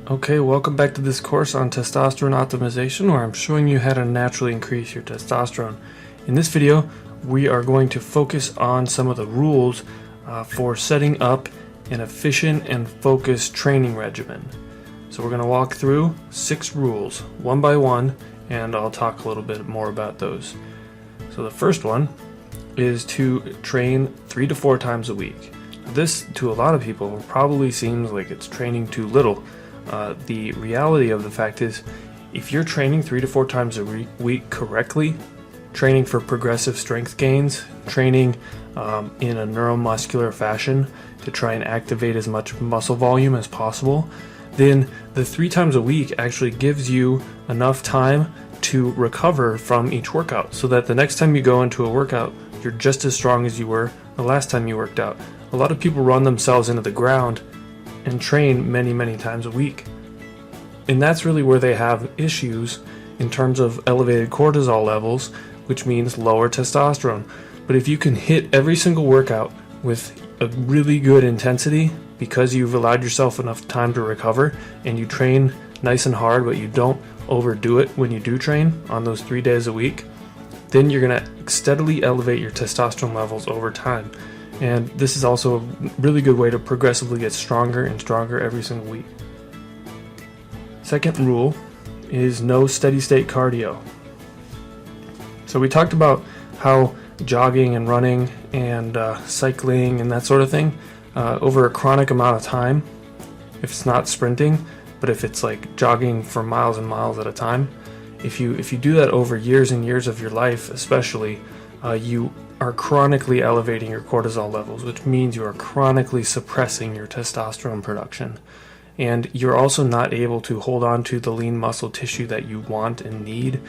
Okay, welcome back to this course on testosterone optimization, where I'm showing you how to naturally increase your testosterone. In this video, we are going to focus on some of the rules for setting up an efficient and focused training regimen. So we're going to walk through 6 rules, one by one, and I'll talk a little bit more about those. So the first one is to train 3 to 4 times a week. This, to a lot of people, probably seems like it's training too little. The reality of the fact is, if you're training 3 to 4 times a week correctly, training for progressive strength gains, training in a neuromuscular fashion to try and activate as much muscle volume as possible, then the 3 times a week actually gives you enough time to recover from each workout, so that the next time you go into a workout, you're just as strong as you were the last time you worked out. A lot of people run themselves into the ground and train many times a week. And that's really where they have issues in terms of elevated cortisol levels, which means lower testosterone. But if you can hit every single workout with a really good intensity, because you've allowed yourself enough time to recover, and you train nice and hard, but you don't overdo it when you do train on those 3 days a week, then you're going to steadily elevate your testosterone levels over time. And this is also a really good way to progressively get stronger and stronger every single week. Second rule is no steady state cardio. So we talked about how jogging and running and cycling and that sort of thing, over a chronic amount of time, if it's not sprinting, but if it's like jogging for miles and miles at a time, if you do that over years and years of your life, especially, you are chronically elevating your cortisol levels, which means you are chronically suppressing your testosterone production. And you're also not able to hold on to the lean muscle tissue that you want and need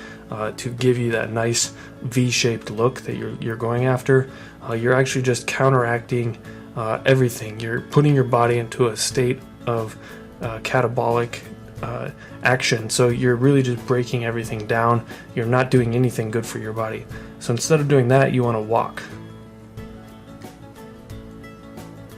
to give you that nice V-shaped look that you're going after. You're actually just counteracting everything. You're putting your body into a state of catabolic action. So you're really just breaking everything down. You're not doing anything good for your body. So instead of doing that, you want to walk.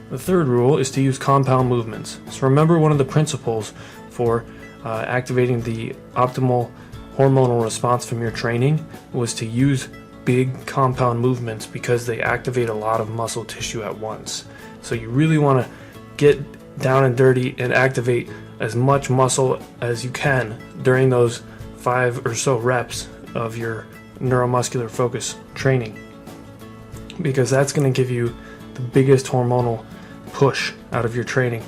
The third rule is to use compound movements. So remember, one of the principles for activating the optimal hormonal response from your training was to use big compound movements, because they activate a lot of muscle tissue at once. So you really want to get down and dirty and activate as much muscle as you can during those 5 or so reps of your neuromuscular focus training, because that's going to give you the biggest hormonal push out of your training.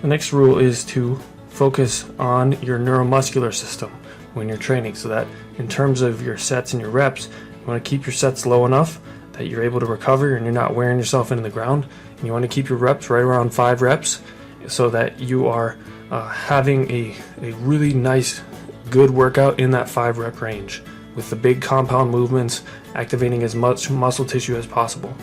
The next rule is to focus on your neuromuscular system when you're training, so that in terms of your sets and your reps, you want to keep your sets low enough that you're able to recover and you're not wearing yourself into the ground. And you want to keep your reps right around 5 reps, so that you are having a really nice, good workout in that 5 rep range, with the big compound movements activating as much muscle tissue as possible.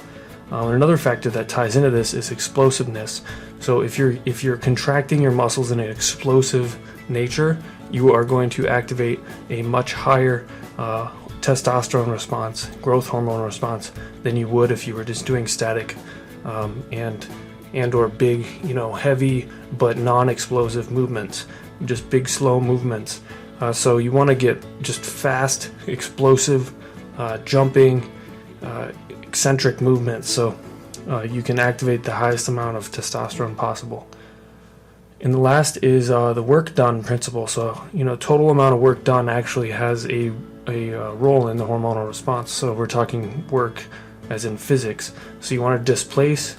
Another factor that ties into this is explosiveness. So if you're contracting your muscles in an explosive nature, you are going to activate a much higher testosterone response, growth hormone response, than you would if you were just doing static and or big, heavy but non-explosive movements, just big slow movements. So you want to get just fast, explosive, jumping, eccentric movements, so you can activate the highest amount of testosterone possible. And the last is the work done principle. So total amount of work done actually has a role in the hormonal response. So we're talking work as in physics. So you want to displace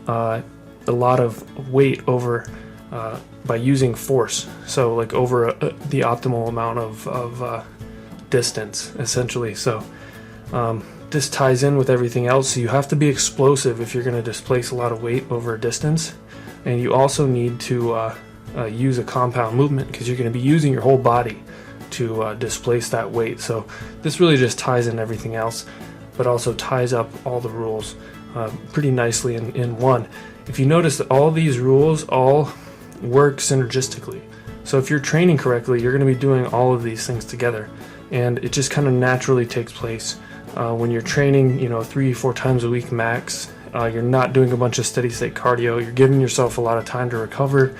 a lot of weight over by using force. So like over the optimal amount of distance, essentially. So this ties in with everything else. So you have to be explosive if you're going to displace a lot of weight over a distance. And you also need to use a compound movement, because you're going to be using your whole body to displace that weight. So this really just ties in everything else, but also ties up all the rules pretty nicely in one. If you notice that all these rules all work synergistically. So if you're training correctly, you're going to be doing all of these things together, and it just kind of naturally takes place when you're training 3-4 times a week max, You're not doing a bunch of steady state cardio. You're giving yourself a lot of time to recover.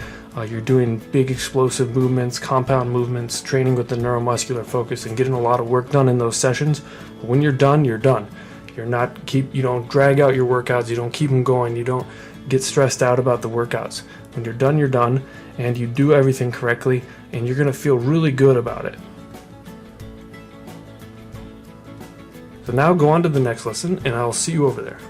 You're doing big explosive movements, compound movements, training with the neuromuscular focus, and getting a lot of work done in those sessions. When you're done, you're done. You don't drag out your workouts. You don't keep them going. You don't get stressed out about the workouts. When you're done, you're done, and you do everything correctly, and you're going to feel really good about it. So now go on to the next lesson, and I'll see you over there.